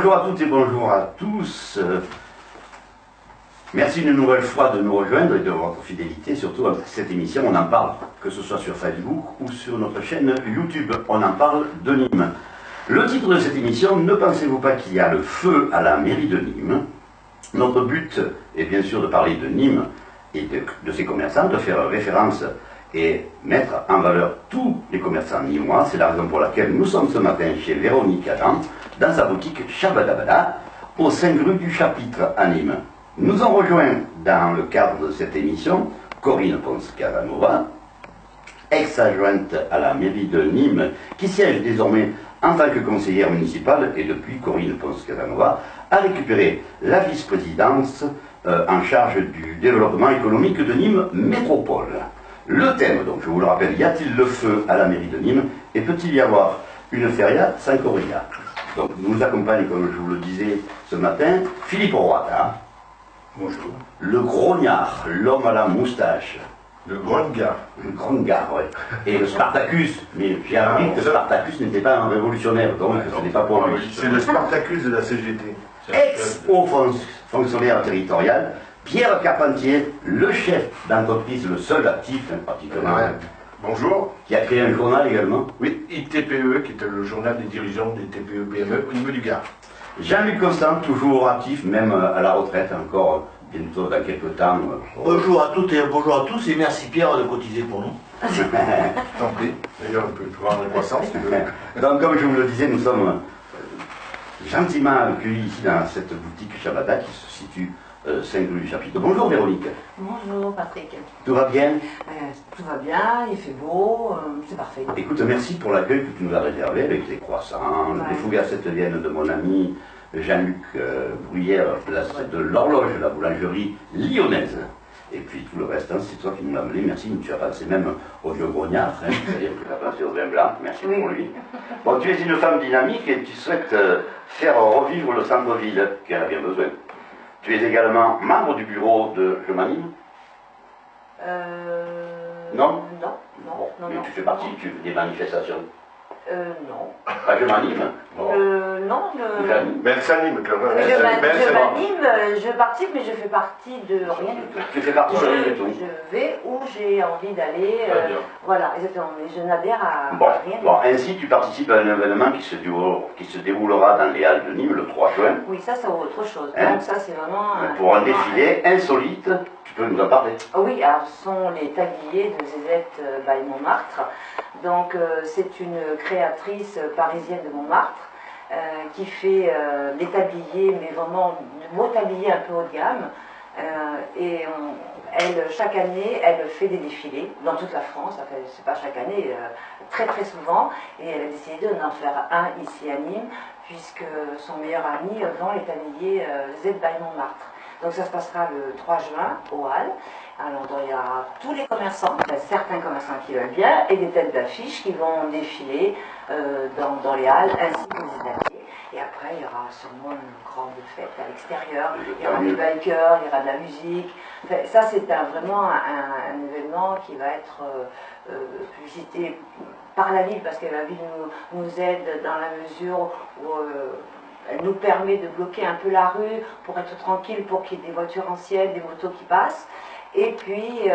Bonjour à toutes et bonjour à tous. Merci une nouvelle fois de nous rejoindre et de votre fidélité, surtout à cette émission. On en parle, que ce soit sur Facebook ou sur notre chaîne YouTube. On en parle de Nîmes. Le titre de cette émission, ne pensez-vous pas qu'il y a le feu à la mairie de Nîmes? Notre but est bien sûr de parler de Nîmes et de ses commerçants, de faire référence et mettre en valeur tous les commerçants nîmois. C'est la raison pour laquelle nous sommes ce matin chez Véronique Adam, dans sa boutique Chabadabada, au 5 rue du Chapitre à Nîmes. Nous en rejoint dans le cadre de cette émission Corinne Ponce-Casanova, ex-adjointe à la mairie de Nîmes, qui siège désormais en tant que conseillère municipale, et depuis Corinne Ponce-Casanova a récupéré la vice-présidence en charge du développement économique de Nîmes Métropole. Le thème, donc je vous le rappelle, y a-t-il le feu à la mairie de Nîmes et peut-il y avoir une feria sans corrida? Donc nous accompagne, comme je vous le disais ce matin, Philippe Roata. Bonjour. Le grognard, l'homme à la moustache. Le Grognard. Le Grognard, oui. Et le Spartacus. Mais j'ai appris que Spartacus n'était pas un révolutionnaire, donc ce n'est pas pour lui. C'est le Spartacus de la CGT. Ex-haut fonctionnaire territorial, Pierre Carpentier, le chef d'entreprise, le seul actif, pratiquement. Ouais. Bonjour. Qui a créé un journal également. Oui, ITPE, qui était le journal des dirigeants des TPE-PME au niveau du Gard. Jean-Luc Constant, toujours actif, même à la retraite, encore bientôt dans quelques temps. Bonjour à toutes et bonjour à tous, et merci Pierre de cotiser pour nous. Tant pis. D'ailleurs, on peut voir la croissance. Donc, comme je vous le disais, nous sommes gentiment accueillis ici dans cette boutique Chabada qui se situe 5 rue du Chapitre. Bonjour Véronique. Bonjour Patrick. Tout va bien? Tout va bien, il fait beau, c'est parfait. Écoute, merci pour l'accueil que tu nous as réservé avec les croissants, Ouais. les fougassettes viennent de mon ami Jean-Luc Bruyère, place de l'Horloge, la boulangerie lyonnaise. Et puis tout le reste, hein, c'est toi qui nous l'as amené, merci, tu as passé même au vieux grognard, hein, c'est-à-dire que tu as passé au vin blanc, merci Oui. pour lui. Bon, tu es une femme dynamique et tu souhaites faire revivre le centre-ville, qui en a bien besoin. Tu es également membre du bureau de Je m'anime? Non? Non, non, non, Mais non. tu fais partie des manifestations. Non. Pas Je m'anime? Non, J'anime. Mais elle s'anime quand même. je Elle m'anime, je participe, mais je fais partie de rien du tout. Tu fais partie de rien du tout. Je vais où j'ai envie d'aller, voilà, exactement, mais je n'adhère à Bon, rien du bon, tout. ainsi tu participes à un événement qui se déroulera dans les Halles de Nîmes le 3 juin. Oui, ça c'est autre chose. Hein? Donc ça c'est vraiment... Pour un défilé insolite, tu peux nous en parler. Oui, alors ce sont les tabliers de Zézette by Montmartre. Donc c'est une créatrice parisienne de Montmartre qui fait des tabliers, mais vraiment de beaux tabliers un peu haut de gamme. Elle, chaque année, elle fait des défilés dans toute la France. Enfin, c'est pas chaque année, très très souvent. Et elle a décidé d'en faire un ici à Nîmes, puisque son meilleur ami vend les tabliers Z by Montmartre. Donc ça se passera le 3 juin au Halles. Alors il y aura tous les commerçants, enfin, certains commerçants qui veulent bien, et des têtes d'affiche qui vont défiler dans les Halles ainsi que les étaliers. Et après il y aura sûrement une grande fête à l'extérieur, il y aura des bikers, il y aura de la musique. Enfin, ça c'est vraiment un événement qui va être publicité par la ville, parce que la ville nous aide dans la mesure où elle nous permet de bloquer un peu la rue pour être tranquille, pour qu'il y ait des voitures anciennes, des motos qui passent. Et puis,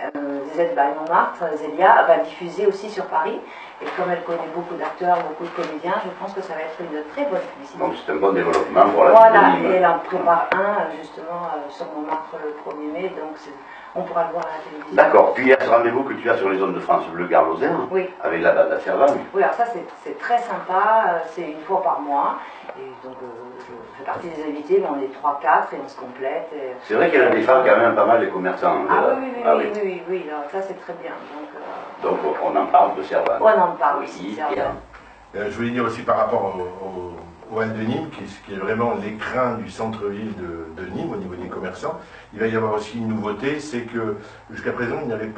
Z by Montmartre, Zélia, va diffuser aussi sur Paris. Et comme elle connaît beaucoup d'acteurs, beaucoup de comédiens, je pense que ça va être une très bonne publicité. Donc c'est un bon développement pour la Voilà, ville de Nîmes. et elle en prépare un justement sur Montmartre le 1er mai, donc on pourra le voir à la télévision. D'accord, puis il y a ce rendez-vous que tu as sur les zones de France Bleu Gard-Lozère, Oui. avec la bande à Servan. Oui, alors ça c'est très sympa, c'est une fois par mois. Et donc je fais partie des invités, mais on est 3-4 et on se complète. C'est vrai qu'elle défend quand même pas mal les commerçants. Ah oui, alors ça c'est très bien. Donc on en parle de Servan. On en parle aussi, Bien. Servan. Je voulais dire aussi par rapport au Halles de Nîmes, qui est vraiment l'écrin du centre-ville de Nîmes au niveau des commerçants. Il va y avoir aussi une nouveauté, c'est que jusqu'à présent il n'y avait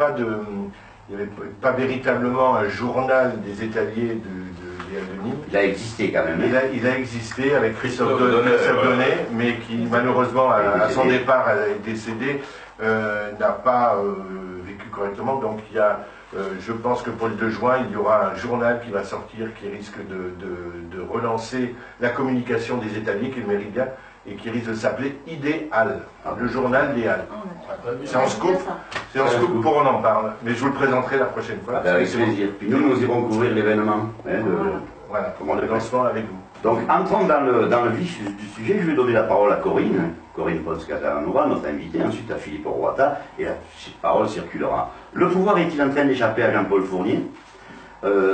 pas véritablement un journal des étaliers des Halles de Nîmes. Il a existé quand même. Il a existé avec Christophe Donnet, mais qui malheureusement à son départ est décédé, n'a pas vécu correctement. Donc il y a Je pense que pour le 2 juin, il y aura un journal qui va sortir qui risque de relancer la communication des États-Unis, qui est le Méridien, et qui risque de s'appeler Idéal, le journal des Halles. C'est en scoop, pour on en parle, mais je vous le présenterai la prochaine fois. Avec plaisir. Puis nous irons couvrir l'événement. Voilà, le lancement avec vous. Donc, entrons dans le vif du sujet, je vais donner la parole à Corinne Pons-Casanova, notre invitée, ensuite à Philippe Roata, et la parole circulera. Le pouvoir est-il en train d'échapper à Jean-Paul Fournier?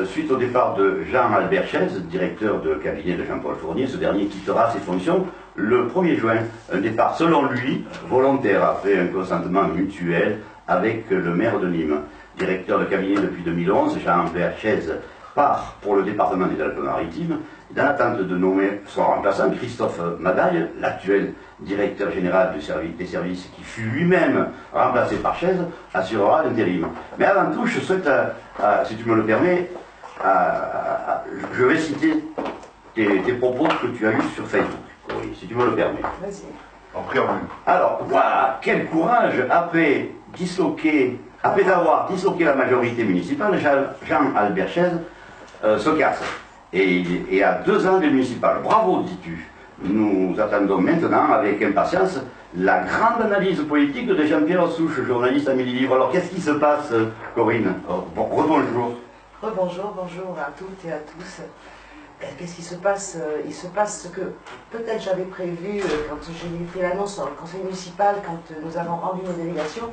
Suite au départ de Jean-Albert Chaise, directeur de cabinet de Jean-Paul Fournier, ce dernier quittera ses fonctions le 1er juin. Un départ, selon lui, volontaire, après un consentement mutuel avec le maire de Nîmes. Directeur de cabinet depuis 2011, Jean-Albert Chaise part pour le département des Alpes-Maritimes, dans l'attente de nommer son remplaçant, Christophe Madaille, l'actuel directeur général des services, qui fut lui-même remplacé par Chaise, assurera l'intérim. Mais avant tout, je souhaite, si tu me le permets, je vais citer tes propos que tu as eus sur Facebook, oui, si tu me le permets. Vas-y. En préambule. Alors, voilà, quel courage, après avoir disloqué la majorité municipale, Jean-Albert Chaise se casse. Et à 2 ans de municipal. Bravo, dis-tu. Nous attendons maintenant avec impatience la grande analyse politique de Jean-Pierre Souche, journaliste à Midi Libre. Alors, qu'est-ce qui se passe, Corinne? Rebonjour. Rebonjour, bonjour à toutes et à tous. Qu'est-ce qui se passe? Il se passe ce que peut-être j'avais prévu quand j'ai fait l'annonce au conseil municipal, quand nous avons rendu nos délégations,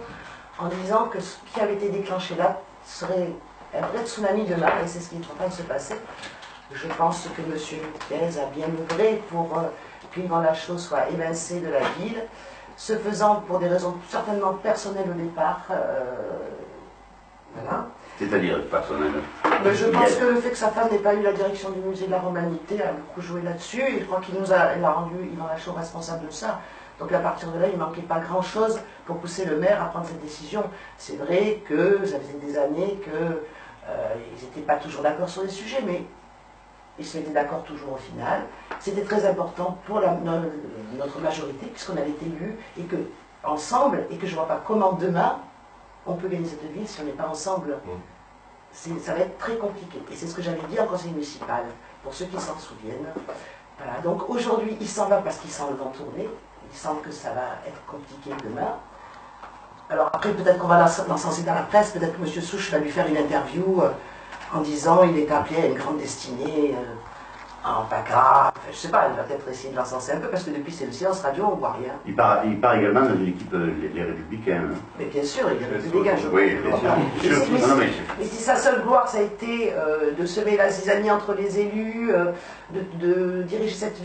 en disant que ce qui avait été déclenché là serait un vrai tsunami demain, et c'est ce qui est en train de se passer. Je pense que M. Thiès a bien œuvré pour que la chose soit évincée de la ville, ce faisant pour des raisons certainement personnelles au départ. Voilà. C'est-à-dire personnel. Mais je pense que le fait que sa femme n'ait pas eu la direction du musée de la Romanité a beaucoup joué là-dessus, et je crois qu'il il a rendu Yvan Lachaud responsable de ça. Donc à partir de là, il ne manquait pas grand-chose pour pousser le maire à prendre cette décision. C'est vrai que ça faisait des années qu'ils n'étaient pas toujours d'accord sur les sujets, mais ils se mettaient d'accord toujours au final. C'était très important pour notre majorité, puisqu'on avait été élus, et que ensemble, et que je ne vois pas comment demain on peut gagner cette ville si on n'est pas ensemble. Ça va être très compliqué. Et c'est ce que j'avais dit en conseil municipal, pour ceux qui s'en souviennent. Voilà. Donc aujourd'hui, il s'en va parce qu'il sent le vent tourner. Il semble que ça va être compliqué demain. Alors après, peut-être qu'on va l'encenser dans la presse, peut-être que M. Souche va lui faire une interview en disant il est appelé à une grande destinée en PACA. Enfin, je sais pas, il va peut-être essayer de l'encenser un peu, parce que depuis c'est le silence radio, on ne voit rien. Il part également dans une équipe les Républicains. Hein. Mais bien sûr, il est républicain. Oui, bien sûr. Mais si sa seule gloire, ça a été de semer la zizanie entre les élus, de diriger cette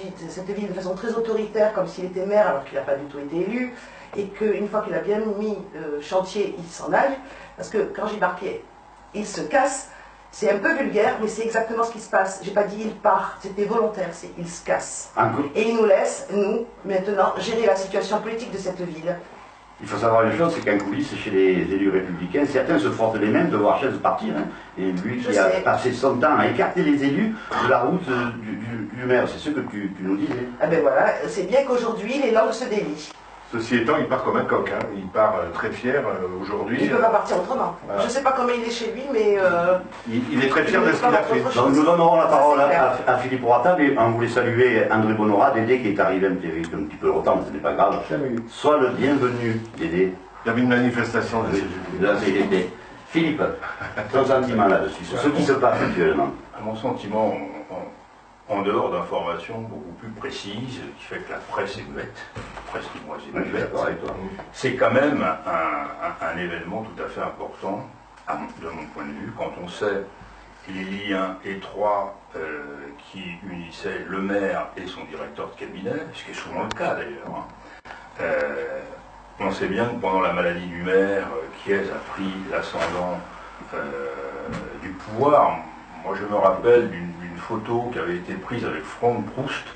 ville de façon très autoritaire, comme s'il était maire alors qu'il n'a pas du tout été élu, et qu'une fois qu'il a bien mis chantier, il s'en aille, parce que quand j'ai marqué « il se casse », c'est un peu vulgaire, mais c'est exactement ce qui se passe. J'ai pas dit il part, c'était volontaire, c'est il se casse. Et il nous laisse, nous, maintenant, gérer la situation politique de cette ville. Il faut savoir une chose, c'est qu'en coulisses, chez les élus républicains, certains se frottent les mains de voir Chaise partir. Hein, et lui qui a passé son temps à écarter les élus de la route du maire, c'est ce que tu nous disais. Ah ben voilà, c'est bien qu'aujourd'hui, les langues se délient. Ceci étant, il part comme un coq, hein. Il part très fier aujourd'hui. Il ne peut pas partir autrement. Voilà. Je ne sais pas comment il est chez lui, mais... il est très fier de ce qu'il a fait. Donc nous donnerons la parole à Philippe Roata, mais on voulait saluer André Bonora, Dédé qui est arrivé un petit peu longtemps, ce n'est pas grave. Sois le bienvenu, Dédé. Il y avait une manifestation de la CGT. Philippe, ton sentiment là-dessus, sur ce qui se passe actuellement. À mon sentiment, en dehors d'informations beaucoup plus précises, qui fait que la presse est muette, presque moi c'est muette, c'est quand même un événement tout à fait important, de mon point de vue, quand on sait les liens étroits qui unissaient le maire et son directeur de cabinet, ce qui est souvent le cas d'ailleurs. On sait bien que pendant la maladie du maire, Thiès a pris l'ascendant du pouvoir. Moi je me rappelle d'une photo qui avait été prise avec Franck Proust.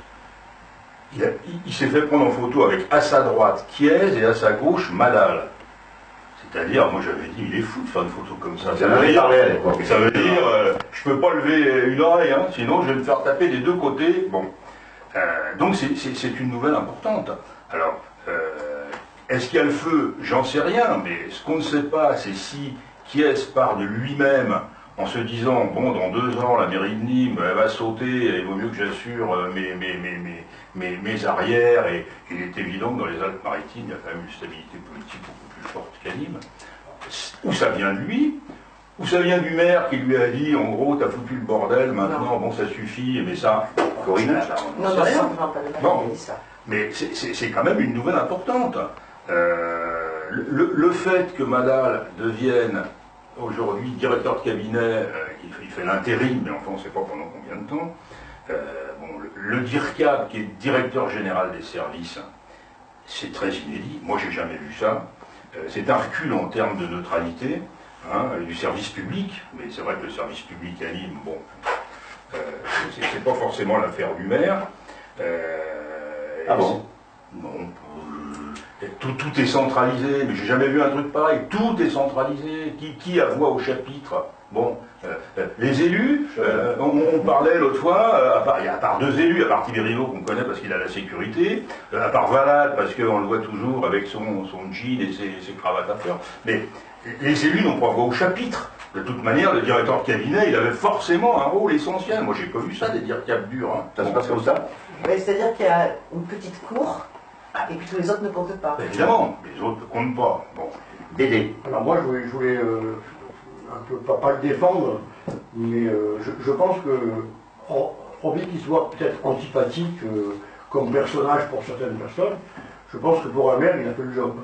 Il s'est fait prendre en photo avec à sa droite Thiès et à sa gauche Madal. C'est-à-dire, moi j'avais dit, il est fou de faire une photo comme ça. Ça veut dire, je peux pas lever une oreille, hein, sinon je vais me faire taper des deux côtés. Bon. Donc c'est une nouvelle importante. Alors, est-ce qu'il y a le feu? J'en sais rien, mais ce qu'on ne sait pas, c'est si Kies part de lui-même en se disant, bon, dans 2 ans, la mairie de Nîmes, elle va sauter, et il vaut mieux que j'assure mes arrières, et il est évident que dans les Alpes-Maritimes, il y a quand même une stabilité politique beaucoup plus forte qu'à Nîmes. Où ça vient de lui? Ou ça vient du maire qui lui a dit, en gros, t'as foutu le bordel, maintenant, bon, ça suffit, mais ça, Corinne, non, non, non, ça. Mais c'est quand même une nouvelle importante. Le fait que Madal devienne aujourd'hui directeur de cabinet, il fait l'intérim, mais enfin on ne sait pas pendant combien de temps. Le DIRCAB, qui est directeur général des services, c'est très inédit. Moi, j'ai jamais vu ça. C'est un recul en termes de neutralité du service public, mais c'est vrai que le service public à Nîmes, bon, c'est pas forcément l'affaire du maire. Ah bon? Non. Tout est centralisé, mais j'ai jamais vu un truc pareil. Tout est centralisé. Qui a voix au chapitre? Bon, les élus, on parlait l'autre fois, à part 2 élus, à part Tiberivo qu'on connaît parce qu'il a la sécurité, à part Valade parce qu'on le voit toujours avec son jean et ses cravates à fleurs, mais les élus n'ont pas voix au chapitre. De toute manière, le directeur de cabinet, il avait forcément un rôle essentiel. Moi, j'ai pas vu ça, des directeurs durs. Hein. Ça se passe comme ça? C'est-à-dire qu'il y a une petite cour, et puis tous les autres ne comptent pas. Évidemment, les autres ne comptent pas. Bon. Dédé. Alors moi, je voulais un peu, pas le défendre, mais je pense que, hormis qu'il soit peut-être antipathique comme personnage pour certaines personnes, je pense que pour un maire, il a fait le job.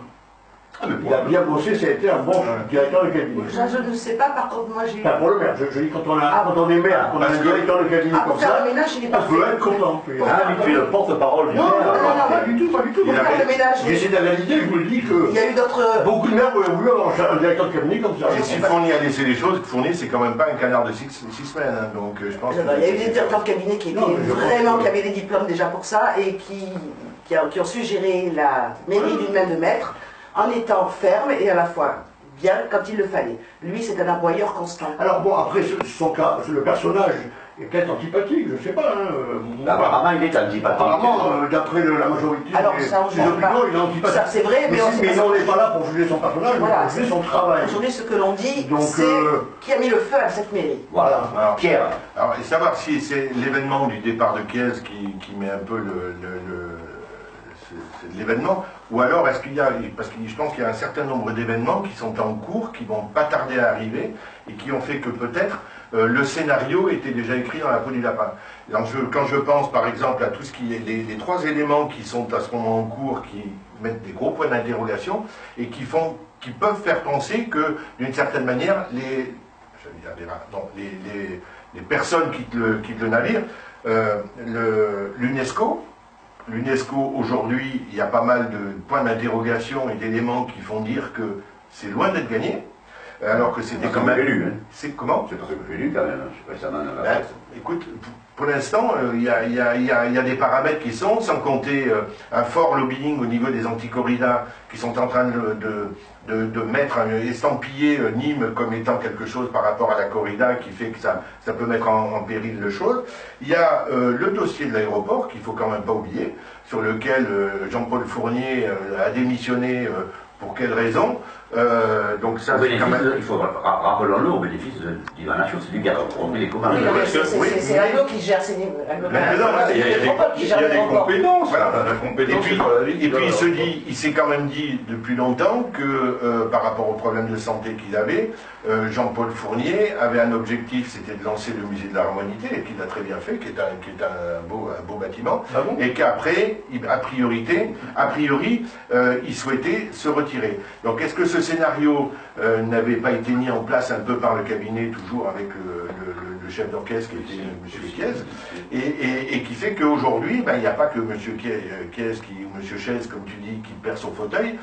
Il a bien bossé, ça a été un bon directeur de cabinet. Ça, je ne sais pas, par contre, moi j'ai... Enfin, pour le maire, je dis quand on est maire, qu'on a un directeur de cabinet comme ça, le ménage, il est pas on peut être content. Tu es le porte-parole du maire. Non, pas du tout. Pour faire le ménage, Mais c'est la réalité, je vous le dis que il y a eu d'autres... beaucoup de maires auraient voulu avoir un directeur de cabinet comme ça. Et si Fournier a laissé les choses, Fournier c'est quand même pas un canard de 6 semaines, hein, donc je pense que... Il y a eu des directeurs de cabinet qui avaient des diplômes déjà pour ça, et qui ont su gérer la mairie d'une main de maître, en étant ferme et à la fois bien quand il le fallait. Lui, c'est un aboyeur constant. Alors bon, après, son cas, le personnage est peut-être antipathique, je ne sais pas. Apparemment, il est antipathique. Apparemment, d'après la majorité Alors, ça, des opinions, il est antipathique. Ça, c'est vrai, mais on n'est pas là pour juger son personnage, mais pour juger son travail. Aujourd'hui, ce que l'on dit, donc, c'est qui a mis le feu à cette mairie. Voilà. Alors, Pierre. Alors, et savoir si c'est l'événement du départ de Kies qui met un peu c'est l'événement, ou alors est-ce qu'il y a, parce que je pense qu'il y a un certain nombre d'événements qui sont en cours, qui vont pas tarder à arriver, et qui ont fait que peut-être le scénario était déjà écrit dans la peau du lapin. Quand je pense par exemple à tout ce qui est les 3 éléments qui sont à ce moment en cours, qui mettent des gros points d'interrogation, et qui peuvent faire penser que d'une certaine manière, les personnes quittent le navire, l'UNESCO, aujourd'hui, il y a pas mal de points d'interrogation et d'éléments qui font dire que c'est loin d'être gagné, alors que c'était quand même... élu, hein. C'est comment? C'est parce que j'ai lu quand même, je sais pas ça dans la presse. Écoute, pour l'instant, il y a des paramètres qui sont, sans compter un fort lobbying au niveau des anti-corridas qui sont en train de mettre estampiller Nîmes comme étant quelque chose par rapport à la corrida qui fait que ça peut mettre en péril le chose. Il y a le dossier de l'aéroport qu'il faut quand même pas oublier, sur lequel Jean-Paul Fournier a démissionné pour quelle raison. Donc ça, il faut rappelons-le au bénéfice d'Ivan Lachaud, c'est lui qui a repris les commandes. C'est Aglo qui gère ces niveaux. Il y a des compétences. Et puis il s'est quand même dit depuis longtemps que par rapport au problème de santé qu'il avait, Jean-Paul Fournier avait un objectif, c'était de lancer le musée de l'Harmonité, et qu'il a très bien fait, qui est un beau bâtiment, et qu'après, a priori, il souhaitait se retirer. Donc est-ce que ce scénario n'avait pas été mis en place un peu par le cabinet, toujours avec le chef d'orchestre qui était M. Kies, et qui fait qu'aujourd'hui, il n'y a pas que M. Kies, ou M. Chaise, comme tu dis, qui perd son fauteuil.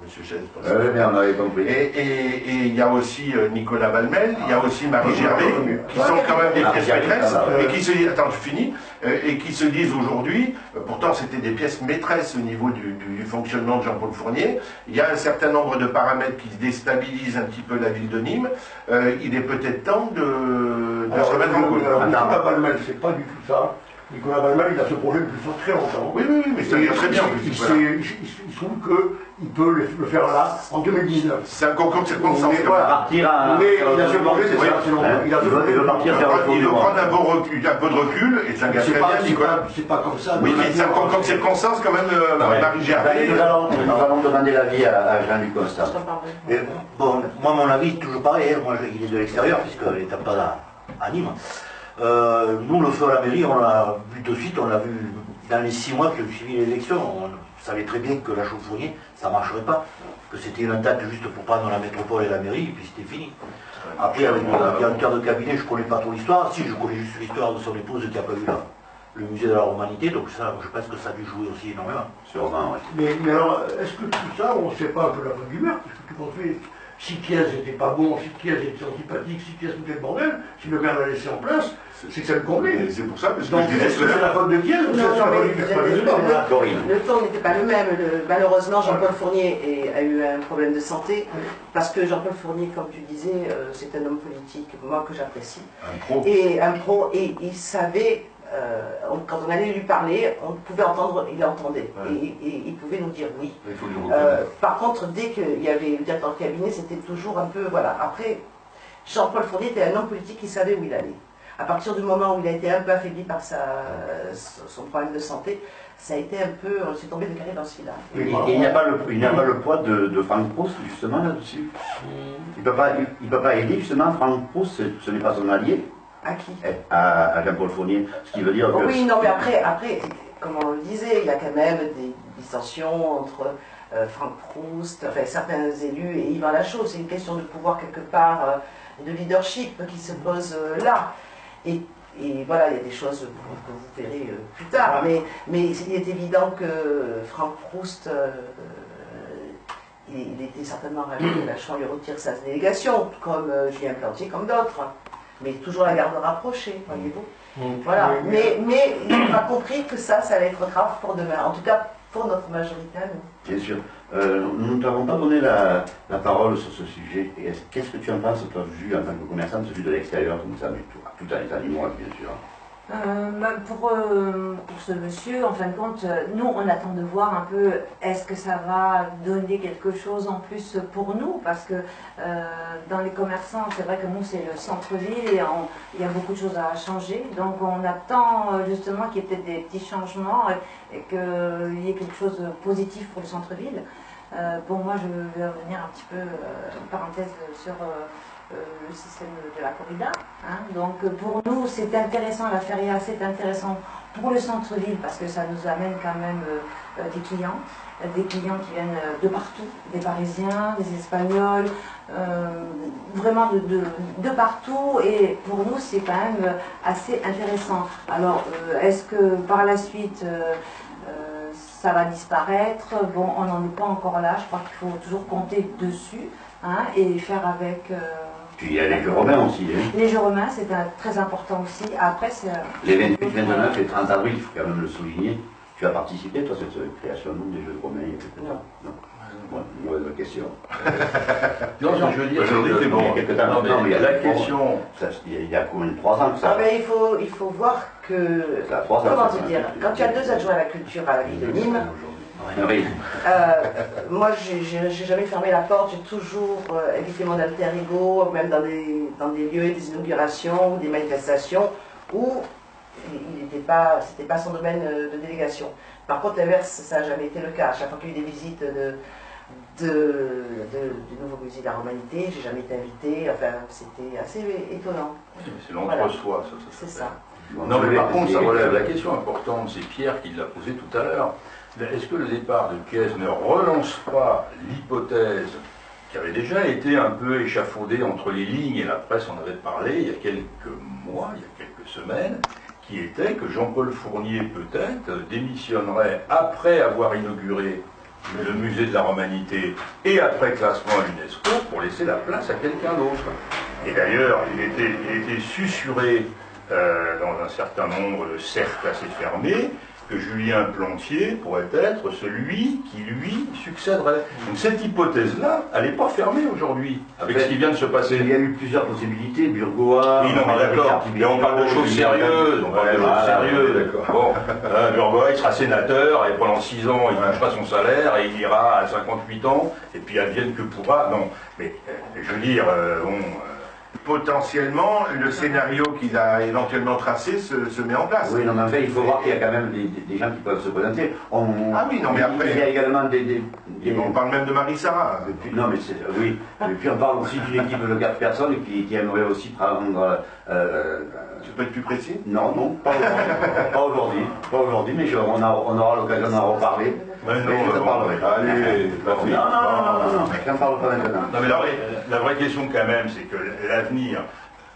M. Chaise, on avait compris. Et il y a aussi Nicolas Valmel, il y a aussi Marie Gervais, qui sont quand même des pièces maîtresses, et qui se disent, attends, je finis, et qui se disent aujourd'hui, pourtant c'était des pièces maîtresses au niveau du fonctionnement de Jean-Paul Fournier, il y a un certain nombre de paramètres qui déstabilisent un petit peu la ville de Nîmes, il est peut-être temps de se remettre en cause. Nicolas Valmel, c'est pas du tout ça. Nicolas Balmal, il a ce projet depuis très longtemps. Oui, mais ça vient très bien. Il trouve qu'il peut le faire là, en 2019. C'est un concours de circonstances. Mais il a ce projet, c'est ça, c'est long. Il veut partir vers le tour Il du veut monde. prendre un peu de recul, et c'est un gars très bien, Nicolas. C'est pas comme ça. Oui, mais c'est un concours de circonstances quand même, Marie Gervais. Nous allons demander l'avis à Jean-Luc Constant. Bon, moi, mon avis, toujours pareil. Moi, il est de l'extérieur, puisqu'il n'était pas là, à Nîmes. Nous, le feu à la mairie, on l'a vu de suite, on l'a vu dans les 6 mois qui ont suivi l'élection. On savait très bien que la chauffe-fournier, ça ne marcherait pas. Que c'était une attaque juste pour prendre la métropole et la mairie, et puis c'était fini. Après, avec le directeur de cabinet, je ne connais pas trop l'histoire. Si, je connais juste l'histoire de son épouse qui a pas eu là. Le musée de la Romanité, donc ça, je pense que ça a dû jouer aussi énormément. Sûrement, oui. Mais alors, est-ce que tout ça, on ne sait pas un peu la bonne humeur? Parce que tout compte fait, si Thiès n'était pas bon, si Thiès était antipathique, si Thiès foutait le bordel, si le maire l'a laissé en place, c'est que ça le convenait. C'est pour ça que Donc, est-ce que c'est la faute de Thiès ou c'est la faute du personnel? Le ton n'était pas le même. Malheureusement, Jean-Paul Fournier a eu un problème de santé, parce que Jean-Paul Fournier, comme tu disais, c'est un homme politique, moi, que j'apprécie. Un pro, et il savait... quand on allait lui parler, on pouvait entendre, il entendait, et il pouvait nous dire oui. Par contre, dès qu'il y avait le directeur de cabinet, c'était toujours un peu, voilà. Après, Jean-Paul Fournier était un homme politique qui savait où il allait. À partir du moment où il a été un peu affaibli par son problème de santé, ça a été un peu, on s'est tombé de carré dans ce fil-là. Il n'y a pas le poids de Franck Proust, justement, là-dessus. Il ne peut pas aider, justement, Franck Proust, ce n'est pas son allié. À qui? À Jean-Paul Fournier. Ce qui veut dire que... Oui, non, mais après, comme on le disait, il y a quand même des dissensions entre Franck Proust, enfin certains élus et Yvan Lachaud. C'est une question de pouvoir quelque part, de leadership qui se pose là. Et voilà, il y a des choses que vous verrez plus tard. Mais il est évident que Franck Proust... il était certainement ravi que Lachaud lui retire sa délégation, comme Julien Plantier, comme d'autres. Mais toujours la garde rapprochée, voyez-vous. Voilà. Mais il a compris que ça allait être grave pour demain. En tout cas, pour notre majorité à nous. Bien sûr. Nous ne t'avons pas donné la parole sur ce sujet. Qu'est-ce que tu en penses, toi, vu en tant que commerçant, vu de l'extérieur, comme ça, mais tout en état d'immobilier, bien sûr. Pour ce monsieur, en fin de compte, nous on attend de voir un peu est-ce que ça va donner quelque chose en plus pour nous, parce que dans les commerçants, c'est vrai que nous c'est le centre-ville et il y a beaucoup de choses à changer, donc on attend justement qu'il y ait peut-être des petits changements et qu'il y ait quelque chose de positif pour le centre-ville. Bon, moi je vais revenir un petit peu, une parenthèse sur le système de la corrida. Donc pour nous c'est intéressant, la feria c'est intéressant pour le centre-ville parce que ça nous amène quand même des clients qui viennent de partout, des Parisiens, des Espagnols, vraiment de partout, et pour nous c'est quand même assez intéressant. Alors est-ce que par la suite ça va disparaître? Bon, on n'en est pas encore là, je crois qu'il faut toujours compter dessus et faire avec... Puis il y a les Jeux romains aussi. Les Jeux romains, c'est très important aussi. Après, c'est... Les 28, 29 et 30 avril, il faut quand même le souligner. Tu as participé, toi, à cette création des Jeux romains il y a quelque temps? Non. Mauvaise question. Non, je veux dire, c'est bon, quelques temps. Non, mais la question... Il y a combien de 3 ans que ça? Mais il faut voir que... Comment te dire? Quand tu as 2 adjoints à la culture à la ville de Nîmes, oui. moi, j'ai jamais fermé la porte, j'ai toujours invité mon alter ego, même dans des lieux, des inaugurations ou des manifestations où c'était pas son domaine de délégation. Par contre, l'inverse, ça n'a jamais été le cas. À chaque fois qu'il y a eu des visites du nouveau musée de la Romanité, j'ai jamais été invité, enfin, c'était assez étonnant. C'est l'entre-soi, ça. C'est ça. Non, mais par contre, ça relève la question importante, c'est Pierre qui l'a posée tout à l'heure. Est-ce que le départ de Thiès ne relance pas l'hypothèse qui avait déjà été un peu échafaudée entre les lignes et la presse en avait parlé il y a quelques mois, il y a quelques semaines, qui était que Jean-Paul Fournier peut-être démissionnerait après avoir inauguré le musée de la Romanité et après classement à l'UNESCO pour laisser la place à quelqu'un d'autre. Et d'ailleurs, il était susurré dans un certain nombre de cercles assez fermés que Julien Plantier pourrait être celui qui lui succéderait. Donc cette hypothèse-là, elle n'est pas fermée aujourd'hui, avec ce qui vient de se passer. Il y a eu plusieurs possibilités, Burgoa... Oui, non, mais d'accord, mais on parle de choses sérieuses, on parle de choses sérieuses. Bon, Burgoa, il sera sénateur, et pendant 6 ans, il touchera son salaire, et il ira à 58 ans, et puis advienne que pourra. Non, mais je veux dire, potentiellement, le scénario qu'il a éventuellement tracé se met en place. Oui, non, mais en fait, il faut voir qu'il y a quand même des gens qui peuvent se présenter. Ah oui, non, mais après... Il y a également des... On parle même de Marie-Sara. Non, mais c'est... Oui. Et puis on parle aussi d'une équipe de 4 personnes qui aimerait aussi prendre... Tu peux être plus précis? Non, non, pas aujourd'hui. Pas aujourd'hui, mais on aura l'occasion d'en reparler. Mais non, je te parlerai. Allez, non, j'en parle pas maintenant. Non, mais la vraie question quand même, c'est que l'avenir,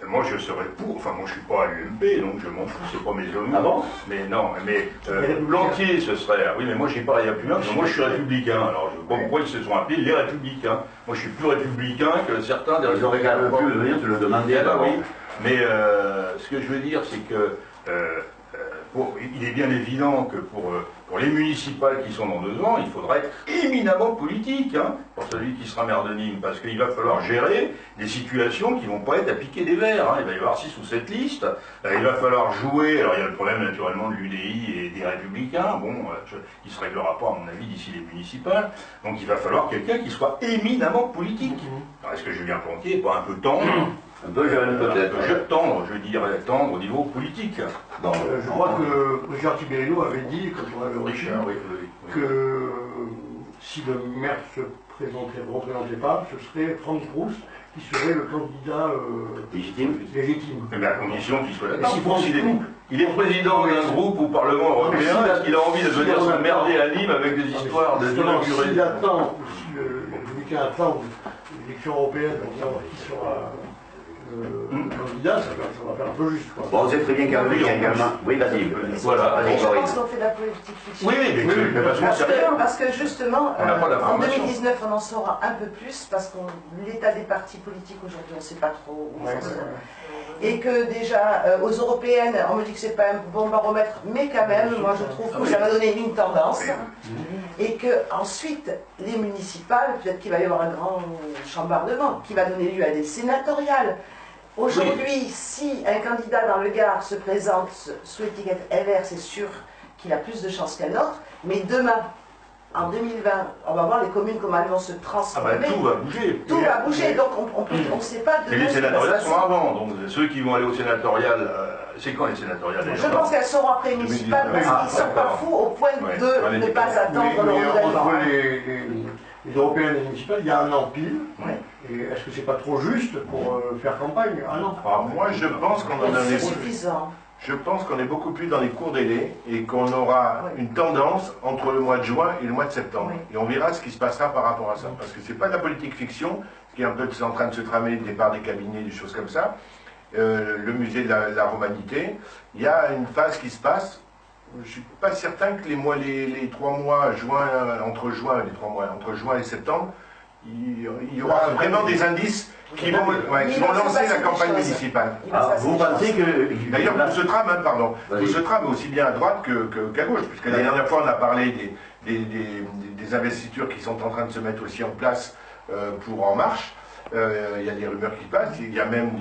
moi je serais pour, enfin moi je suis pas à l'UMP, donc je m'en fous, c'est pas mes hommes. Ah bon? Mais non, mais Blanquier ce serait, oui mais moi j'ai pas républicain, parce que moi je suis républicain, alors je sais pas pourquoi ils se sont appelés les républicains. Moi je suis plus républicain que certains des Ils auraient quand même pu venir te le demander. Eh ben oui, mais ce que je veux dire c'est que il est bien évident que pour les municipales qui sont dans 2 ans, il faudra être éminemment politique, hein, pour celui qui sera maire de Nîmes, parce qu'il va falloir gérer des situations qui ne vont pas être à piquer des verres. Hein. Il va y avoir 6 ou 7 listes, il va falloir jouer, alors il y a le problème naturellement de l'UDI et des Républicains, bon, qui ne se réglera pas à mon avis d'ici les municipales, donc il va falloir quelqu'un qui soit éminemment politique. Alors est-ce que Julien Plantier n'est pas un peu tendre? Un peu jeune peut-être. Un peu tendre, je dirais, tendre au niveau politique. Je crois que Richard Tiberiello avait dit, quand on avait reçu, que si le maire se représentait pas, ce serait Franck Proust qui serait le candidat légitime. Mais à condition qu'il soit là. Il est président d'un groupe au Parlement européen, est-ce qu'il a envie de venir se merder à Nîmes avec des histoires de inaugurées? S'il attend, si le républicain attend l'élection européenne pour savoir qui sera candidat, ça va faire un peu juste. Quoi. Bon, c'est très bien qu'un également. Oui, vas-y. Voilà. Je pense qu'on fait de la politique fiction. Oui, mais parce que justement, en 2019, on en saura un peu plus, parce que l'état des partis politiques aujourd'hui, on ne sait pas trop où ça se et que déjà, aux européennes, on me dit que c'est pas un bon baromètre, mais quand même, moi je trouve que ça va donner une tendance. Et que ensuite, les municipales, peut-être qu'il va y avoir un grand chambardement, qui va donner lieu à des sénatoriales. Aujourd'hui, si un candidat dans le Gard se présente sous l'étiquette LR, c'est sûr qu'il a plus de chances qu'un autre, mais demain, en 2020, on va voir les communes comment elles vont se transformer. Ah bah, tout va bouger. Tout va bouger, donc on ne sait pas de. Et les sénatoriales sont avant, donc ceux qui vont aller au sénatorial, c'est quand les sénatoriales? Je pense qu'elles seront après municipales, parce qu'ils ne sont pas fous au point de ne pas attendre le renouvellement. Les européennes et les municipales, il y a un an pile. Et est-ce que c'est pas trop juste pour faire campagne? Ah non. Moi je pense qu'on en est suffisant. Je pense qu'on est beaucoup plus dans les courts délais et qu'on aura une tendance entre le mois de juin et le mois de septembre. Et on verra ce qui se passera par rapport à ça. Parce que c'est pas de la politique fiction, ce qui est un peu en train de se tramer, le départ des cabinets, des choses comme ça. Le musée de la Romanité, il y a une phase qui se passe. Je ne suis pas certain que les 3 mois, entre juin et septembre, il y aura vraiment des indices qui vont lancer la campagne municipale. Vous pensez que... D'ailleurs, pour ce tram, pour ce tram aussi bien à droite qu'à gauche, puisque la dernière fois on a parlé des investitures qui sont en train de se mettre aussi en place pour En Marche. Il y a des rumeurs qui passent, il y a même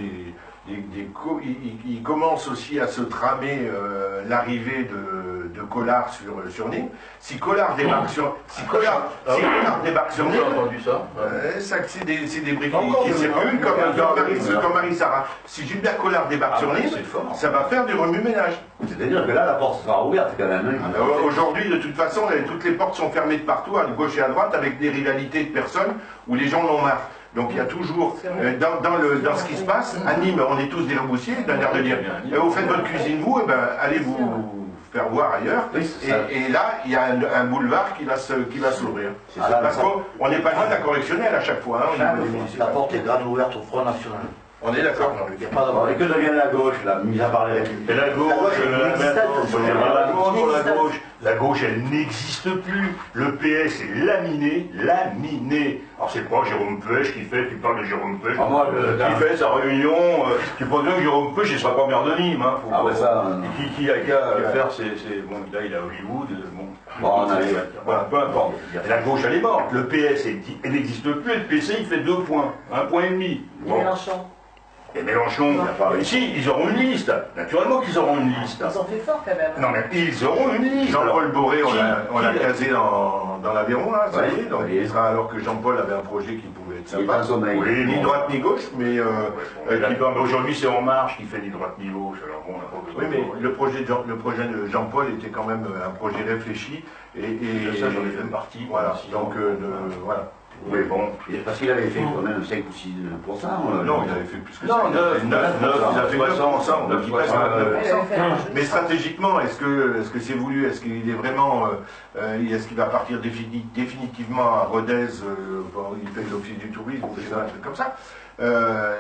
il commence aussi à se tramer l'arrivée de Collard sur Nîmes. Si Collard débarque sur Nîmes, entendu ça. C'est des briques qui circulent comme Marie-Sara. Si Gilbert Collard débarque sur Nîmes, ça va faire du remue-ménage. C'est-à-dire que là, la porte sera ouverte quand même. Aujourd'hui, de toute façon, toutes les portes sont fermées de partout, à gauche et à droite, avec des rivalités de personnes où les gens en ont marre. Donc il y a toujours, dans ce qui se passe, à Nîmes, on est tous des reboussiers, d'un air de dire, vous faites votre cuisine vous, et ben allez vous faire voir ailleurs. Et là, il y a un boulevard qui va s'ouvrir. Parce qu'on n'est pas loin de la correctionnelle à chaque fois. La porte est grande ouverte au Front National. On est d'accord. Il n'y a pas d'avoir. Et que devient la gauche, là, mis à part les républicains? Et la gauche, la gauche, elle n'existe plus. Le PS est laminé. Alors c'est pas Jérôme Pêche tu parles de Jérôme Pêche, qui fait sa réunion, tu penses bien que Jérôme Pêche, il sera pas maire de Nîmes, hein, qui a qu'à faire bon, là il est à Hollywood, voilà, peu importe. Et la gauche, elle est morte. Le PS, elle n'existe plus, et le PC, il fait 2 points, 1,5 point. Bon. Mélenchon. Et Mélenchon, si, ils auront une liste. Naturellement qu'ils auront une liste. Ils ont fait fort quand même. Non mais ils auront une liste. Jean-Paul Boré, on l'a casé dans l'Aveyron, là, ça y est. Donc il sera, alors que Jean-Paul avait un projet qui pouvait être sympa. Oui, ni droite ni gauche, mais... aujourd'hui c'est En Marche qui fait ni droite ni gauche. Alors bon, on n'a pas besoin. Oui, mais le projet de Jean-Paul était quand même un projet réfléchi. Et ça, j'en ai fait partie. Voilà, donc voilà. Oui, bon, parce qu'il avait fait quand même 5 ou 6%. Non, il avait fait plus que ça. Non, 9, il a fait 9%. Mais stratégiquement, est-ce que c'est voulu? Est-ce qu'il est vraiment... est-ce qu'il va partir définitivement à Rodez? Il fait l'office du tourisme, ou un truc comme ça.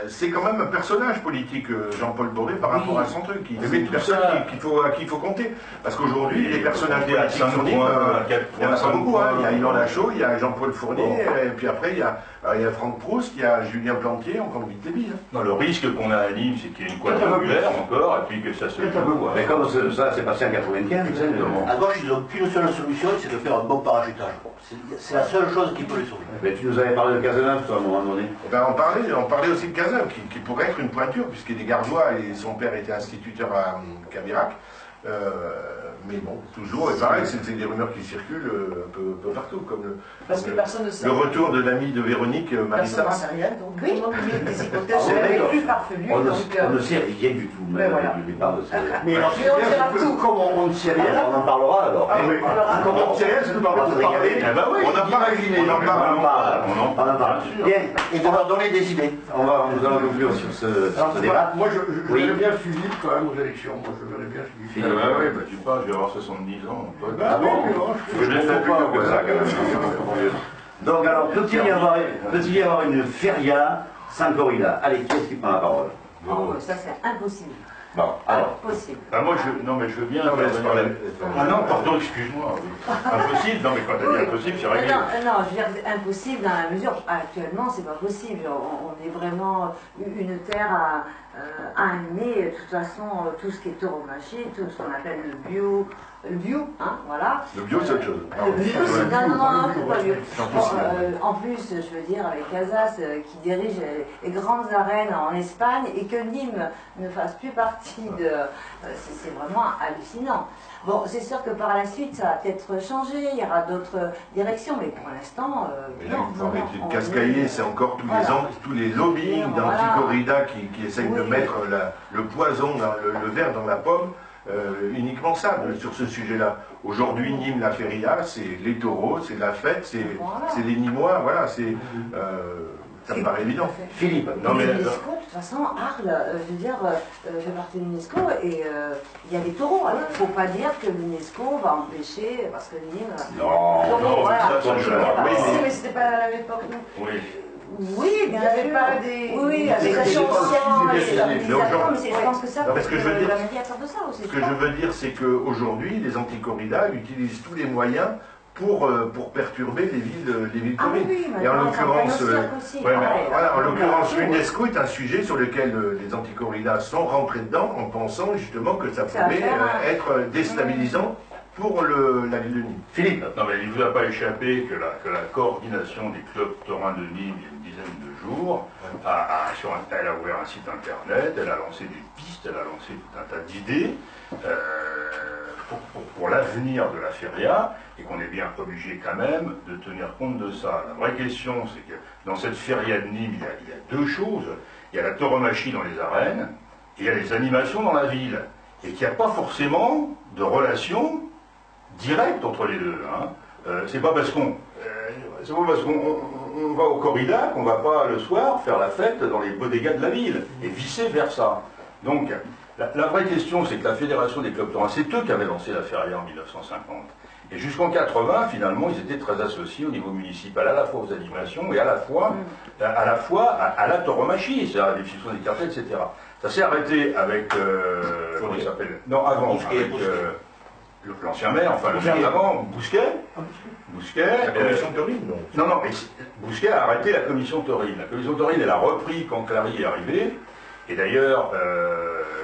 C'est quand même un personnage politique, Jean-Paul Boré, par rapport à son truc. C'est une personne à qui il faut compter. Parce qu'aujourd'hui, les personnages politiques sont il y en a pas beaucoup. Il y a Yvan Lachaud, il y a Jean-Paul Fournier, et puis après, il y a Franck Proust, il y a Julien Plantier, on compte vite les billes. Non, le risque qu'on a à Nîmes, c'est qu'il y ait une quadrangulaire encore, et puis que ça se joue. Mais comme ça s'est passé en 95, exactement. À gauche, ils n'ont qu'une seule solution, c'est de faire un bon parachutage. C'est la seule chose qui peut les sauver. Mais tu nous avais parlé de Cazeneuve, toi, à un moment donné. On parlait aussi de Cazeneuve, qui pourrait être une pointure, puisqu'il est gardois et son père était instituteur à Cabirac. Mais bon, toujours, et pareil, c'est des rumeurs qui circulent un peu partout, comme Parce que personne ne sait. le retour de l'amie de Véronique, Personne Marissa. n'en sait rien, donc Oui. tout le monde met des hypothèses C'est vrai, les plus farfelues. On ne sait rien du tout, Mais voilà. du départ de ça. Mais alors, Mais on dira tout. comme on ne sait rien, On en parlera alors. ah oui, comme on ne sait rien, c'est de ne pas On va se régaler. Eh ben oui, On en parle. On en parle. Bien, Et de leur donner des idées. nous allons conclure sur ce débat. moi, je verrais bien Philippe quand même aux élections. Moi, je verrais bien Philippe. Tu parles, je vais avoir 70 ans. Ah bon? Je ne fais plus que ça quand même. Donc alors, peut-il y avoir une feria sans corrida? Allez, qui est-ce qui prend la parole? Oh, ça c'est impossible. Bon, alors. Impossible. Moi, je veux bien intervenir là-dessus. Ah non, pardon, excuse-moi. Impossible, non mais quand t'as dit impossible, c'est réglé. Non, je veux dire impossible dans la mesure, actuellement c'est pas possible. On est vraiment une terre à animer. De toute façon, tout ce qui est tauromachie, tout ce qu'on appelle le bio, hein, voilà. Le bio, c'est autre chose. Le bio, c'est non, c'est pas bio. En plus, je veux dire, avec Casas qui dirige les grandes arènes en Espagne et que Nîmes ne fasse plus partie de... c'est vraiment hallucinant. Bon, c'est sûr que par la suite, ça va peut-être changer, il y aura d'autres directions, mais pour l'instant... Mais là, il faut arrêter de cascailler, c'est encore tous les lobbying d'anti-corrida qui essayent de mettre le poison, le verre dans la pomme. Uniquement ça, sur ce sujet-là. Aujourd'hui, Nîmes, la feria, c'est les taureaux, c'est la fête, c'est les Nîmois, voilà, ça me paraît évident. Philippe. Non, mais l'UNESCO, de toute façon, Arles, je veux dire, fait partie de l'UNESCO et il y a des taureaux. Alors, il ne faut pas dire que l'UNESCO va empêcher, parce que Nîmes... Non, voilà. ça, Mais c'était pas à l'époque, non? Oui. Oui, Il n'y avait pas des... Oui, avec la chanson, mais je pense que ça, parce que je veux dire, la médiateur de ça aussi. Ce que je veux dire, c'est qu'aujourd'hui, les anti-corridas utilisent tous les moyens pour perturber les villes communes. Et en l'occurrence, l'UNESCO est un sujet sur lequel les anti-corridas sont rentrés dedans en pensant justement que ça pouvait être déstabilisant pour la ville de Nîmes. Philippe. Non mais il ne vous a pas échappé que la coordination des clubs taurins de Nîmes il y a une dizaine de jours, elle a ouvert un site internet, elle a lancé des pistes, elle a lancé tout un tas d'idées pour l'avenir de la feria, et qu'on est bien obligé quand même de tenir compte de ça. La vraie question, c'est que dans cette feria de Nîmes, il y a deux choses. Il y a la tauromachie dans les arènes, et il y a les animations dans la ville. Et qu'il n'y a pas forcément de relation directe entre les deux. C'est pas parce qu'on va au corrida qu'on va pas le soir faire la fête dans les bodegas de la ville, et vice versa. Donc, la vraie question, c'est que la Fédération des clubs taurins, c'est eux qui avaient lancé la feria en 1950. Et jusqu'en 80, finalement, ils étaient très associés au niveau municipal, à la fois aux animations et à la fois à la tauromachie, c'est-à-dire à la définition des cartels, etc. Ça s'est arrêté avec, comment il s'appelle? Non, avant, avec l'ancien maire, enfin le maire d'avant, Bousquet. La commission taurine, non? Non, mais Bousquet a arrêté la commission taurine. La commission taurine, elle a repris quand Clary est arrivé. Et d'ailleurs,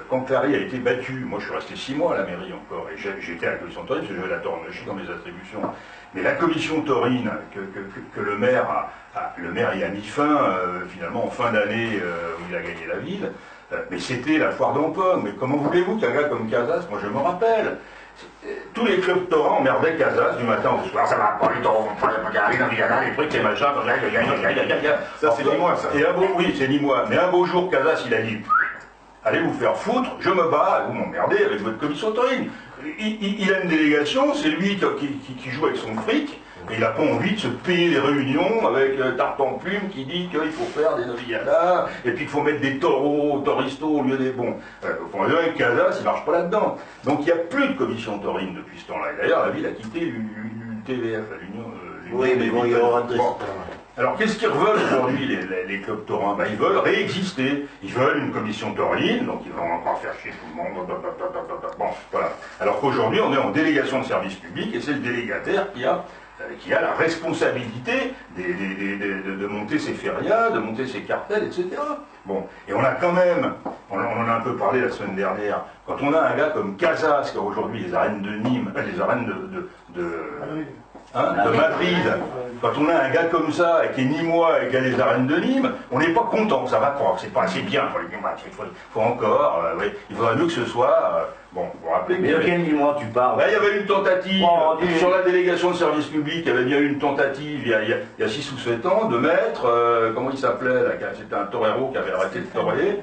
quand Clary a été battu, moi je suis resté 6 mois à la mairie encore, et j'étais à la commission taurine parce que j'avais la tauromachie dans mes attributions. Mais la commission taurine que le maire y a mis fin, finalement en fin d'année où il a gagné la ville, mais c'était la foire d'Empomme. Mais comment voulez-vous qu'un gars comme Casas, moi je me rappelle, tous les clubs taurins emmerdaient Casas du matin au soir, ça va pas les taureaux, les trucs, les machins, ça c'est ni moi ça. Et oui, c'est ni moi. Mais un beau jour, Casas il a dit, allez vous faire foutre, je me bats, vous m'emmerdez avec votre commission taurine. Il a une délégation, c'est lui qui joue avec son fric, et il n'a pas envie de se payer des réunions avec Tartan Plume qui dit qu'il faut faire des novilladas, et puis qu'il faut mettre des taureaux, tauristos au lieu des bons. Avec Casas, il ne marche pas là-dedans. Donc il n'y a plus de commission taurine depuis ce temps-là. Et d'ailleurs, la ville a quitté l'UTVF, l'Union. Oui, mais bon, il y aura rentré. Alors, qu'est-ce qu'ils veulent aujourd'hui, les clubs taurins? Ils veulent réexister. Ils veulent une commission taurine, donc ils vont encore faire chier tout le monde. Bon, voilà. Alors qu'aujourd'hui, on est en délégation de service public, et c'est le délégataire qui a la responsabilité de monter ses férias, de monter ses cartels, etc. Bon, et on a quand même, on en a un peu parlé la semaine dernière, quand on a un gars comme Casas, qui a aujourd'hui les arènes de Nîmes, les arènes de Madrid, quand on a un gars comme ça, et qui est nîmois et qui a les arènes de Nîmes, on n'est pas content, ça va pas, c'est pas assez bien pour les Nîmois, il faut encore, oui, il faudrait mieux que ce soit, bon, vous vous rappelez... Mais de quel Nîmois tu parles? Là, il y avait une tentative, sur la délégation de service public, il y avait bien eu une tentative, il y a 6 ou 7 ans, de mettre, comment il s'appelait, c'était un torero qui avait arrêté de toréer.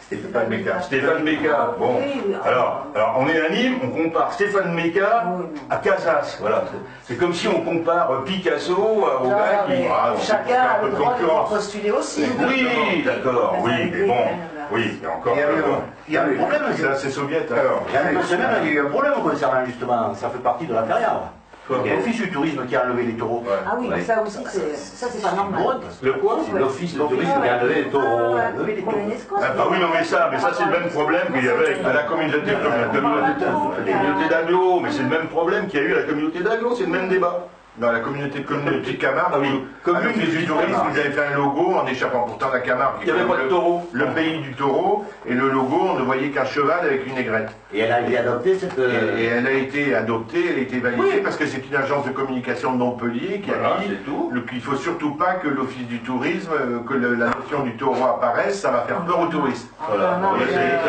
Stéphane Méca. Stéphane Méca. Bon, alors on est à Nîmes, on compare Stéphane Méca à Casas. Voilà. C'est comme si on compare Picasso au gars qui... Chacun a le droit de postuler aussi. Oui, d'accord, oui, mais bon, oui, il y a encore... Il y a un problème, c'est soviet. Alors, il y a une semaine, il y a eu un problème concernant justement, ça fait partie de la carrière. Il y a l'office du tourisme qui a enlevé les taureaux. Ah oui, mais ça aussi, c'est pas normal. Le quoi? C'est l'office du tourisme qui a enlevé les taureaux. Ah oui, non, mais ça c'est le même problème qu'il y avait avec la communauté d'agglo, mais c'est le même problème qu'il y a eu à la communauté d'agglo, c'est le même débat. Dans la communauté de Camargue, commune du tourisme, vous avez fait un logo en échappant pourtant la Camargue. Il n'y avait pas de taureau. Le pays du taureau, et le logo, on ne voyait qu'un cheval avec une aigrette. Et elle a été adoptée cette... Et elle a été adoptée, elle a été validée, parce que c'est une agence de communication de Montpellier qui a dit qu'il ne faut surtout pas que l'office du tourisme, que la notion du taureau apparaisse, ça va faire peur aux touristes. Voilà.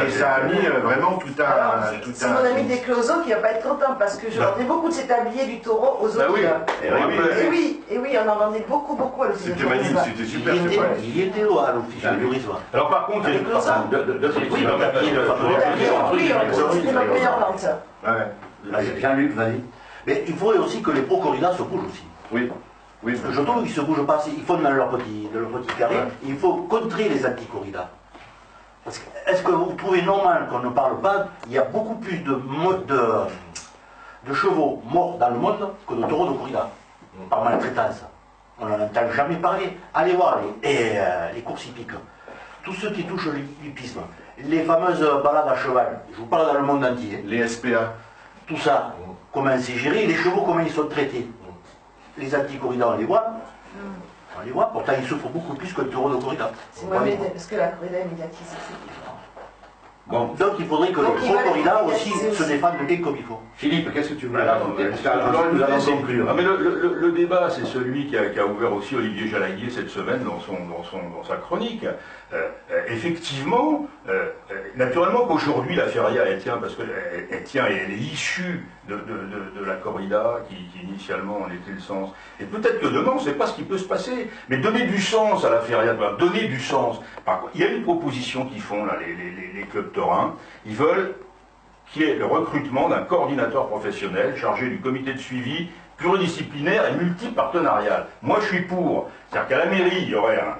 Et ça a mis vraiment tout un... C'est mon ami des Closeaux qui va pas être content, parce que je vendais beaucoup de cet tablier du taureau aux autres. Et oui, on en vendait beaucoup à l'office. C'était magnifique, c'était super. Il y était à l'office du tourisme. Alors par contre, il y a c'était notre meilleure vente. Jean-Luc, vas-y. Mais il faudrait aussi que les pro-corridas se bougent aussi. Oui. Parce que je trouve qu'ils ne se bougent pas assez. Ils font dans leur petit carré. Il faut contrer les anti-corridas. Est-ce que vous trouvez normal qu'on ne parle pas? Il y a beaucoup plus de chevaux morts dans le monde que de taureaux de corrida, par maltraitance. On n'en entend jamais parler. Allez voir les courses hippiques. Tous ceux qui touchent l'hippisme, les fameuses balades à cheval, je vous parle dans le monde entier. Les SPA. Tout ça, comment c'est géré, les chevaux, comment ils sont traités. Les anti-corridas, on les voit. On les voit, pourtant ils souffrent beaucoup plus que le taureau de corrida. C'est moins parce que la corrida est médiatisée, c'est différent. Bon, donc il faudrait que les pro-corridas aussi se défendent bien comme il faut. Philippe, qu'est-ce que tu veux mais le débat, c'est celui qui a ouvert aussi Olivier Jalaguier cette semaine dans sa chronique. Effectivement, naturellement qu'aujourd'hui la feria elle tient parce qu'elle tient et elle est issue de la corrida qui initialement en était le sens. Et peut-être que demain on ne sait pas ce qui peut se passer, mais donner du sens à la feria, donner du sens. Il y a une proposition qu'ils font là, les clubs taurins. Ils veulent qu'il y ait le recrutement d'un coordinateur professionnel chargé du comité de suivi pluridisciplinaire et multipartenarial. Moi je suis pour. C'est-à-dire qu'à la mairie, il y aurait un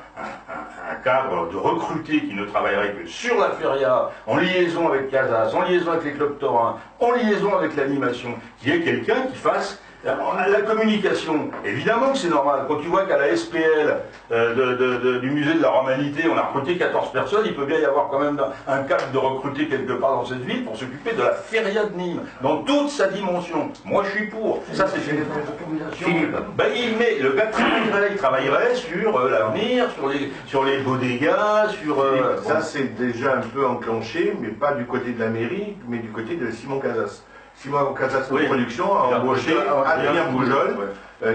un cadre de recruté qui ne travaillerait que sur la feria, en liaison avec Casas, en liaison avec les clubs taurins, en liaison avec l'animation, qui est quelqu'un qui fasse la communication. Évidemment que c'est normal. Quand tu vois qu'à la SPL du musée de la Romanité, on a recruté 14 personnes, il peut bien y avoir quand même un cadre de recruter quelque part dans cette ville pour s'occuper de la feria de Nîmes, dans toute sa dimension. Moi je suis pour. Ça c'est Philippe. Ben, le gars travaillerait sur l'avenir, sur les bodegas, sur... Ça c'est déjà un peu enclenché, mais pas du côté de la mairie, mais du côté de Simon Casas. Simon Casas Production a embauché Adrien Boujol,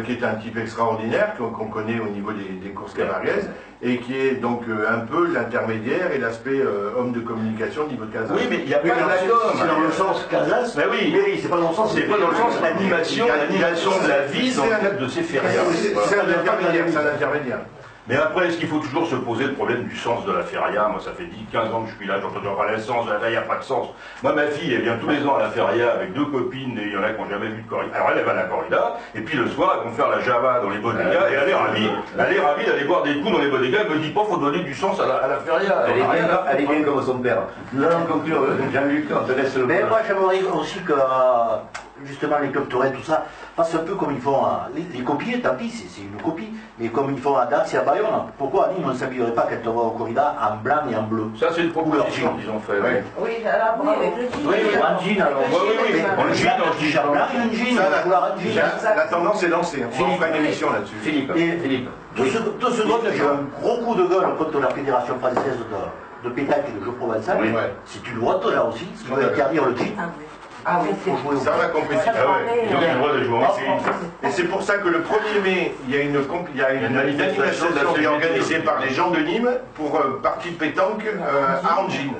qui est un type extraordinaire, qu'on connaît au niveau des courses camarguaises, et qui est donc un peu l'intermédiaire et l'aspect homme de communication au niveau de Casas. Oui, mais il n'y a pas de la com. C'est dans le sens Casas, mais oui, mairie, c'est pas dans le sens... C'est pas dans le sens l'animation de la vie dans le cadre de ces férias. C'est l'intermédiaire. Mais après, est-ce qu'il faut toujours se poser le problème du sens de la feria? Moi, ça fait 10-15 ans que je suis là, j'entends pas le sens de la feria, il n'y a pas de sens. Moi, ma fille, elle vient tous les ans à la feria avec 2 copines, et il y en a qui n'ont jamais vu de corrida. Alors, elle va à la corrida, et puis le soir, elles vont faire la java dans les bodegas, et elle est ravie. Elle est ravie d'aller boire des coups dans les bodegas, elle me dit pas, faut donner du sens à la feria. Elle est bien comme son père. Nous allons conclure, Jean-Luc, on te laisse le... Mais moi, j'aimerais aussi que, justement, les clubs taurins, tout ça, fassent un peu comme ils font les copies, tant pis, c'est une copie, mais comme ils font à Dax et à Bayonne. Pourquoi à Nîmes, on ne s'habillerait pas quand on va au corrida en blanc et en bleu? Ça, c'est une proposition qu'ils ont fait. Oui, alors, Oui, avec le jean. Oui, En jean, alors. Oui. En jean, Un t-shirt blanc et un jean, un foulard en jean. La tendance est lancée, on fera une émission là-dessus. Philippe. 2 secondes, j'ai un gros coup de gueule contre la Fédération française de pétanque et de jeux provençal. Oui. C'est une vote là aussi, qui veut interdire le jean. Ah oui, Faut jouer au Ça va compétition. Ils ont le droit de jouer Et c'est pour ça que le 1er mai, il y a une manifestation qui est organisée par les gens de Nîmes pour partie de pétanque à Angine.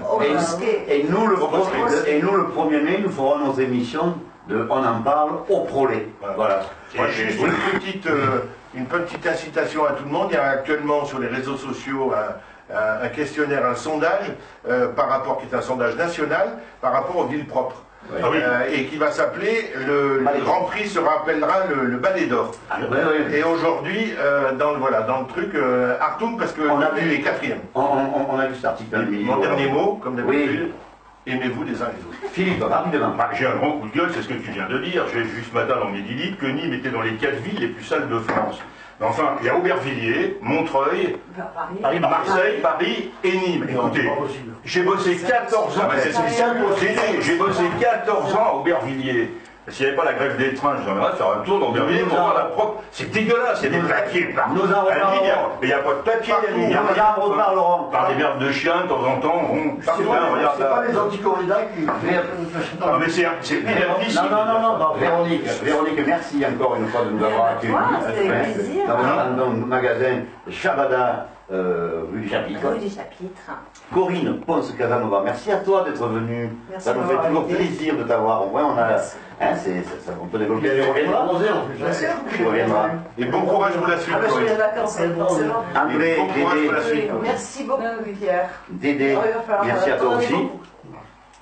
Et nous, le 1er mai, nous ferons nos émissions de On en parle au Prolet. Voilà. Moi, juste une petite incitation à tout le monde. Il y a actuellement sur les réseaux sociaux un questionnaire, un sondage, qui est un sondage national, par rapport aux villes propres. Ah oui. Et qui va s'appeler, le Grand Prix se rappellera le Balai d'Or. Et aujourd'hui, dans le truc, Artum, parce que il est 4e. On a vu cet article. Mon dernier mot, comme d'habitude, aimez-vous les uns les autres. Philippe, rapidement. J'ai un grand coup de gueule, c'est ce que tu viens de dire. J'ai vu ce matin dans Midi Libre que Nîmes était dans les 4 villes les plus sales de France. Mais enfin, il y a Aubervilliers, Montreuil, Marseille, Paris et Nîmes. Écoutez, j'ai bossé 14 ans, j'ai bossé 14 ans à Aubervilliers. S'il n'y avait pas la grève des trains, j'aimerais faire un tour dans Aubervilliers pour voir la propre. C'est dégueulasse, il y a des papiers partout. Nous en reparlerons. Mais il n'y a pas de papier, il y a Nous en reparlerons. Par des verbes de chien, de temps en temps, partout, regarde C'est là. pas les anti-corridas qui... Non, mais c'est inadmissible. Non, Véronique, merci encore une fois de nous avoir accueillis. C'était un plaisir. Dans le magasin Chabada, rue du Chapitre. Rue du Chapitre. Corinne Ponce-Casanova, merci à toi d'être venue. Merci Ça nous de fait m'avoir toujours invité. plaisir de t'avoir. Au moins, on peut développer. Il y a Tu reviendras en plus. Bien sûr. Tu reviendras. Et bon courage pour la suite. Ah, parce qu'il y a des vacances, c'est bon. André, Bon courage pour la Dédé, suite. Merci beaucoup, Pierre. Dédé, Oh, il va falloir merci à toi tourner aussi. beaucoup.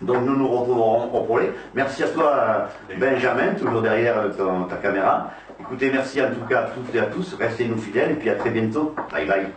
Donc nous nous retrouverons au Prolet. Merci à toi Benjamin, toujours derrière ta caméra. Écoutez, merci en tout cas à toutes et à tous. Restez-nous fidèles et puis à très bientôt. Bye bye.